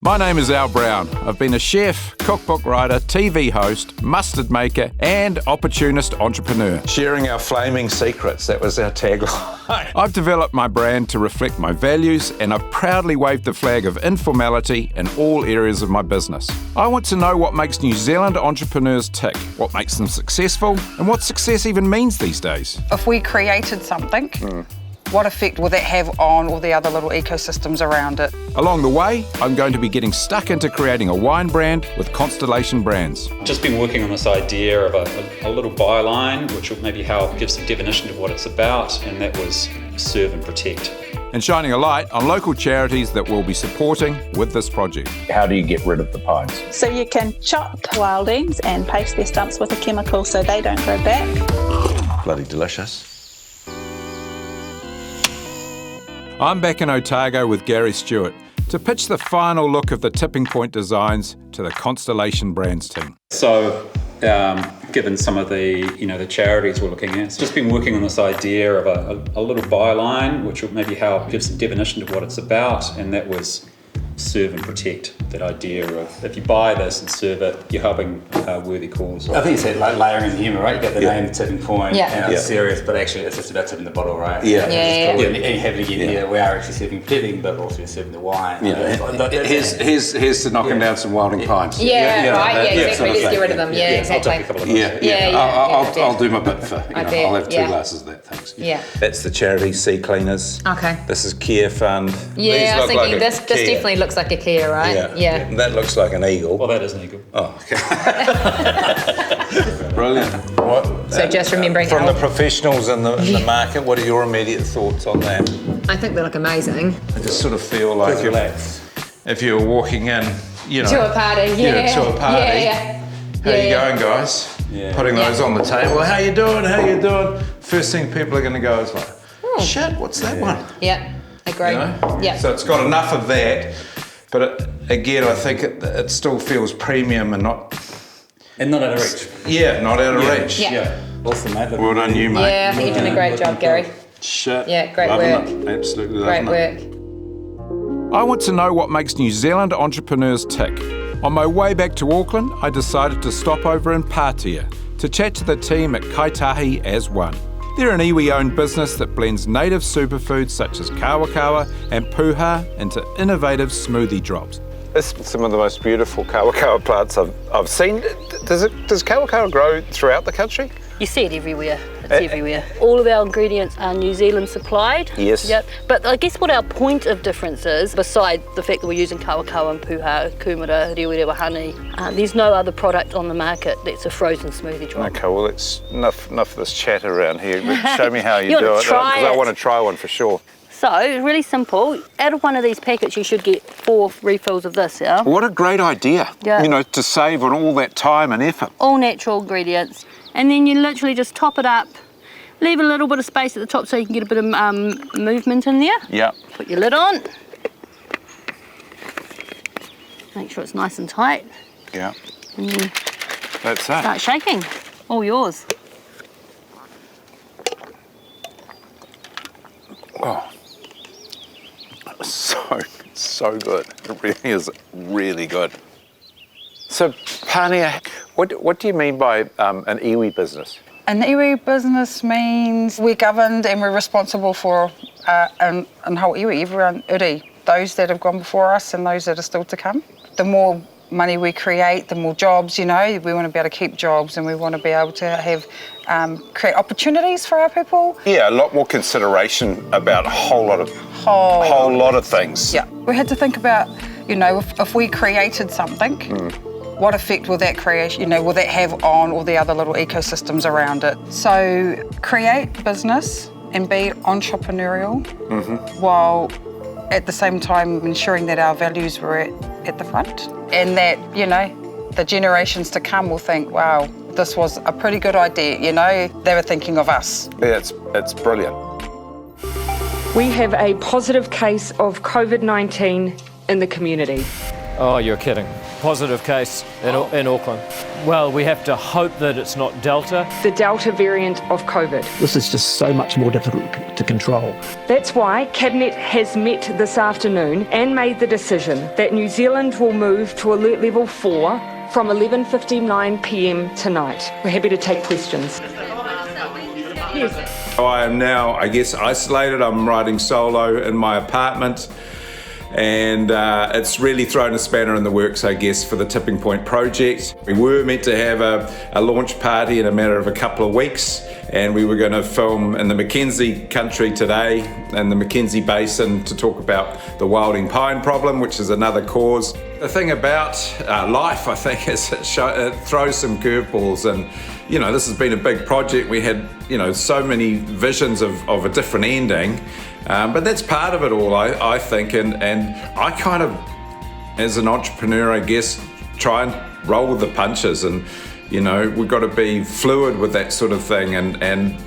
My name is Al Brown. I've been a chef, cookbook writer, TV host, mustard maker, and opportunist entrepreneur. Sharing our flaming secrets, that was our tagline. I've developed my brand to reflect my values, and I've proudly waved the flag of informality in all areas of my business. I want to know what makes New Zealand entrepreneurs tick, what makes them successful, and what success even means these days. If we created something, what effect will that have on all the other little ecosystems around it? Along the way, I'm going to be getting stuck into creating a wine brand with Constellation Brands. Just been working on this idea of a little byline, which will maybe help give some definition of what it's about, and that was serve and protect. And shining a light on local charities that we'll be supporting with this project. How do you get rid of the pines? So you can chop wildings and paste their stumps with a chemical so they don't grow back. Bloody delicious. I'm back in Otago with Gary Stewart to pitch the final look of the Tipping Point designs to the Constellation Brands team. So, given some of the charities we're looking at, just been working on this idea of a little byline, which will maybe help give some definition of what it's about, and that was serve and protect. That idea of if you buy this and serve it, you're helping a worthy cause. I think it's that like layering the humour, right? You got the name, the tipping point, and it's serious, but actually it's just about tipping the bottle, right? And you have it again here. We are actually serving protecting, but also serving the wine. Here's to knocking down some wilding pines. Exactly. Let's get rid of them. Exactly. I'll take a couple of those. I'll do my bit for. I'll have 2 glasses of that. Thanks. Yeah. That's the charity Sea Cleaners. Okay. This is Care Fund. Yeah, I was thinking this definitely looks like a Care, right? Yeah. That looks like an eagle. Well, that is an eagle. Oh, okay. Brilliant. So just remembering from the professionals in the market, what are your immediate thoughts on that? I think they look amazing. I just sort of feel like if you're walking in, to a party, to a party. How you going, guys? Putting those on the table. How you doing? First thing people are going to go is like, shit, what's that one? Yeah, agree. Yeah. So it's got enough of that, but again, I think it still feels premium and not out of reach. Yeah, not out of reach. Yeah. Awesome, mate. Well done, you, mate. Yeah, I think you're doing a great job, Gary. Shit. Yeah, great loving work. It. Absolutely loving Great it. work. I want to know what makes New Zealand entrepreneurs tick. On my way back to Auckland, I decided to stop over in Patia to chat to the team at Kaitahi as one. They're an iwi-owned business that blends native superfoods such as kawakawa and puha into innovative smoothie drops. This is some of the most beautiful kawakawa plants I've seen. Does kawakawa grow throughout the country? You see it everywhere. It's everywhere. All of our ingredients are New Zealand supplied. Yes. Yep. But I guess what our point of difference is, beside the fact that we're using kawakawa and puha, kumara, rewerewa honey, there's no other product on the market that's a frozen smoothie drop. Okay, well, it's enough of this chat around here. Show me how you do it, because I want to try one for sure. So, really simple. Out of one of these packets, you should get 4 refills of this, yeah? What a great idea. Yeah. To save on all that time and effort. All natural ingredients. And then you literally just top it up, leave a little bit of space at the top so you can get a bit of movement in there. Yeah. Put your lid on. Make sure it's nice and tight. Yeah. And then That's it. start shaking. All yours. Oh. So good. It really is really good. So, Pania, what do you mean by an iwi business? An iwi business means we're governed and we're responsible for and whole iwi, everyone uri, those that have gone before us and those that are still to come. The more money we create, the more jobs, we want to be able to keep jobs and we want to be able to have create opportunities for our people. Yeah, a lot more consideration about a whole lot of things. Yeah, we had to think about, if we created something, what effect will that creation, will that have on all the other little ecosystems around it? So create business and be entrepreneurial while at the same time ensuring that our values were at the front and that, the generations to come will think, wow, this was a pretty good idea, they were thinking of us. Yeah, it's brilliant. We have a positive case of COVID-19 in the community. Oh, you're kidding. Positive case in Auckland. Well, we have to hope that it's not Delta. The Delta variant of COVID. This is just so much more difficult to control. That's why Cabinet has met this afternoon and made the decision that New Zealand will move to alert level 4 from 11:59 p.m. tonight. We're happy to take questions. Yes. I am now, I guess, isolated. I'm riding solo in my apartment. And it's really thrown a spanner in the works, I guess, for the Tipping Point project. We were meant to have a launch party in a matter of a couple of weeks, and we were going to film in the Mackenzie country today, in the Mackenzie Basin, to talk about the wilding pine problem, which is another cause. The thing about life, I think, is it throws some curveballs, and you know, this has been a big project. We had, you know, so many visions of a different ending. But that's part of it all, I think, and I kind of, as an entrepreneur, I guess, try and roll with the punches, and, you know, we've got to be fluid with that sort of thing, and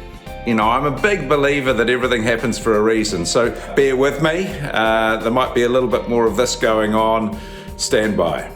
you know, I'm a big believer that everything happens for a reason, so bear with me. There might be a little bit more of this going on. Stand by.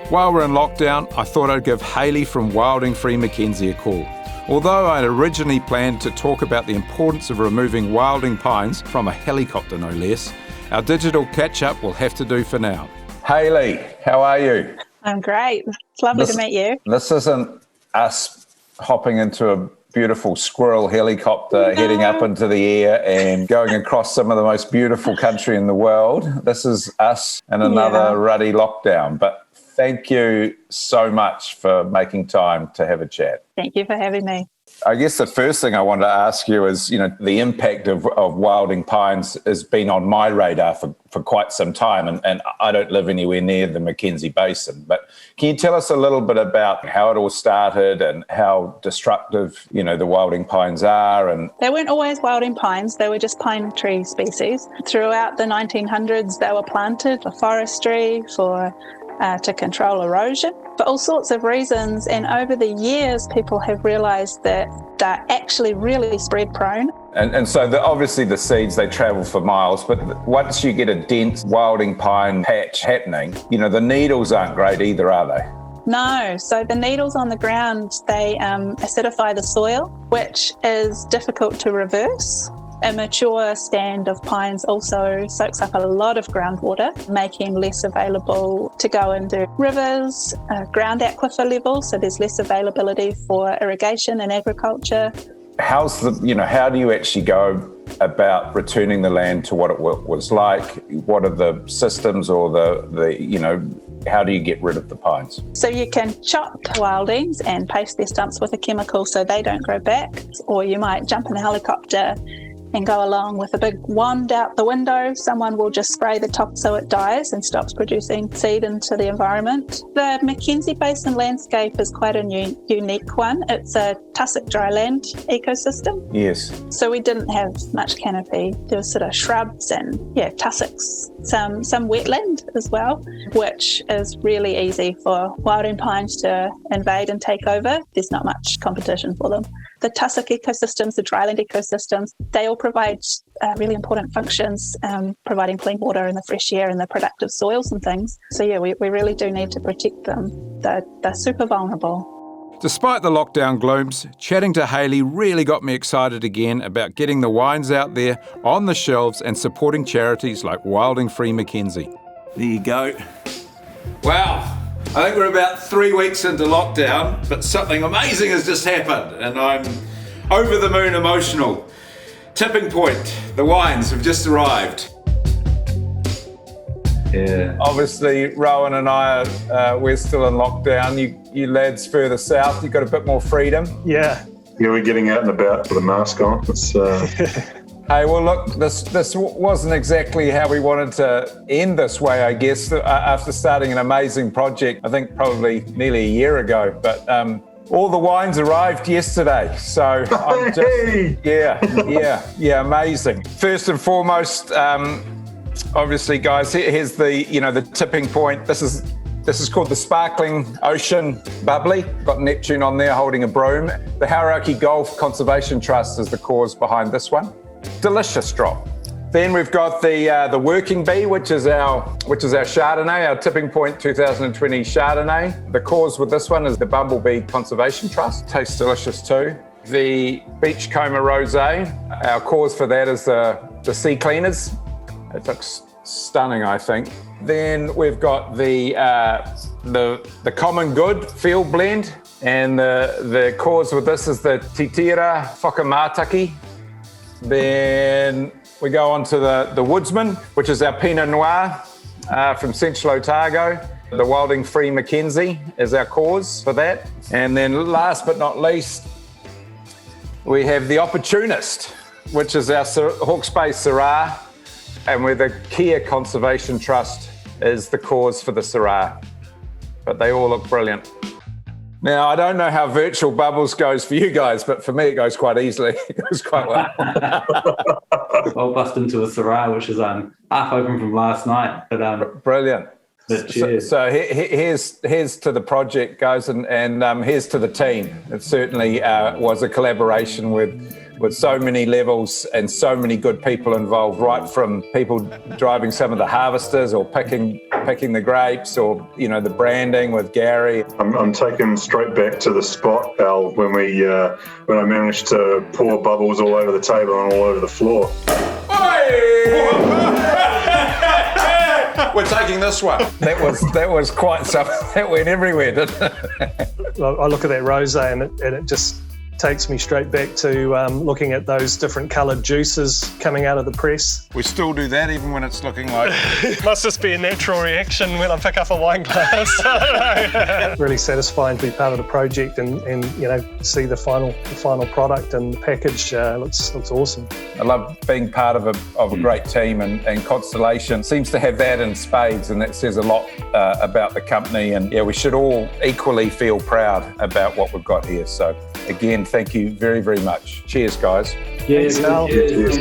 While we're in lockdown, I thought I'd give Hayley from Wilding Free Mackenzie a call. Although I'd originally planned to talk about the importance of removing wilding pines from a helicopter, no less, our digital catch-up will have to do for now. Hayley, how are you? I'm great. It's lovely to meet you. This isn't us hopping into a beautiful squirrel helicopter, heading up into the air and going across some of the most beautiful country in the world. This is us in another ruddy lockdown. But thank you so much for making time to have a chat. Thank you for having me. I guess the first thing I wanted to ask you is, you know, the impact of wilding pines has been on my radar for quite some time, and I don't live anywhere near the Mackenzie Basin. But can you tell us a little bit about how it all started and how destructive, you know, the wilding pines are? And they weren't always wilding pines, they were just pine tree species. Throughout the 1900s, they were planted for forestry, to control erosion, for all sorts of reasons. And over the years, people have realised that they're actually really spread prone. And so obviously the seeds, they travel for miles, but once you get a dense wilding pine patch happening, you know, the needles aren't great either, are they? No, so the needles on the ground, they acidify the soil, which is difficult to reverse. A mature stand of pines also soaks up a lot of groundwater, making less available to go into rivers, ground aquifer levels, so there's less availability for irrigation and agriculture. How do you actually go about returning the land to what it was like? What are the systems or how do you get rid of the pines? So you can chop wildings and paste their stumps with a chemical so they don't grow back, or you might jump in a helicopter and go along with a big wand out the window. Someone will just spray the top so it dies and stops producing seed into the environment. The Mackenzie Basin landscape is quite a unique one. It's a tussock dryland ecosystem. Yes. So we didn't have much canopy. There was sort of shrubs and tussocks, some wetland as well, which is really easy for wilding pines to invade and take over. There's not much competition for them. The tussock ecosystems, the dryland ecosystems, they all provide really important functions, providing clean water and the fresh air and the productive soils and things. So we really do need to protect them. They're super vulnerable. Despite the lockdown glooms, chatting to Hayley really got me excited again about getting the wines out there on the shelves and supporting charities like Wilding Free Mackenzie. There you go. Wow. I think we're about 3 weeks into lockdown, but something amazing has just happened, and I'm over the moon emotional. Tipping Point, the wines have just arrived. Yeah. Obviously, Rowan and I, we're still in lockdown. You lads further south, you've got a bit more freedom. Yeah, we're getting out and about with a mask on. It's Hey, well, look, this wasn't exactly how we wanted to end this way, I guess, after starting an amazing project, I think probably nearly a year ago. But all the wines arrived yesterday. So I'm just, amazing. First and foremost, obviously, guys, here's the tipping point. This is called the Sparkling Ocean Bubbly. Got Neptune on there holding a broom. The Hauraki Golf Conservation Trust is the cause behind this one. Delicious drop. Then we've got the working bee, which is our Chardonnay, our Tipping Point 2020 Chardonnay. The cause with this one is the Bumblebee Conservation Trust. Tastes delicious too. The Beachcomber Rosé, our cause for that is the sea cleaners. It looks stunning, I think. Then we've got the Common Good Field Blend, and the cause with this is the Titira Whakamataki. Then we go on to the Woodsman, which is our Pinot Noir from Central Otago. The Wilding-free Mackenzie is our cause for that. And then last but not least, we have the Opportunist, which is our Hawke's Bay Syrah, and where the Kia Conservation Trust is the cause for the Syrah. But they all look brilliant. Now, I don't know how virtual bubbles goes for you guys, but for me, it goes quite easily. It goes quite well. I'll bust into a Syrah, which is half open from last night. But brilliant. Cheers. So here's to the project, guys, and here's to the team. It certainly was a collaboration with so many levels and so many good people involved, right from people driving some of the harvesters or picking the grapes, or the branding with Gary. I'm taken straight back to the spot, Al, when I managed to pour bubbles all over the table and all over the floor. We're taking this one. That was quite something. That went everywhere, didn't it? I look at that rosé and it just takes me straight back to looking at those different coloured juices coming out of the press. We still do that even when it's looking like... It must just be a natural reaction when I pick up a wine glass. I don't know. Really satisfying to be part of the project and see the final product, and the package looks awesome. I love being part of a great team, and Constellation seems to have that in spades, and that says a lot about the company. And we should all equally feel proud about what we've got here. So again, thank you very, very much. Cheers, guys. Cheers, Al. Cheers.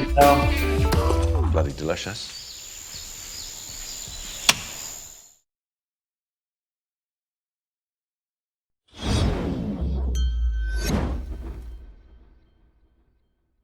Bloody delicious.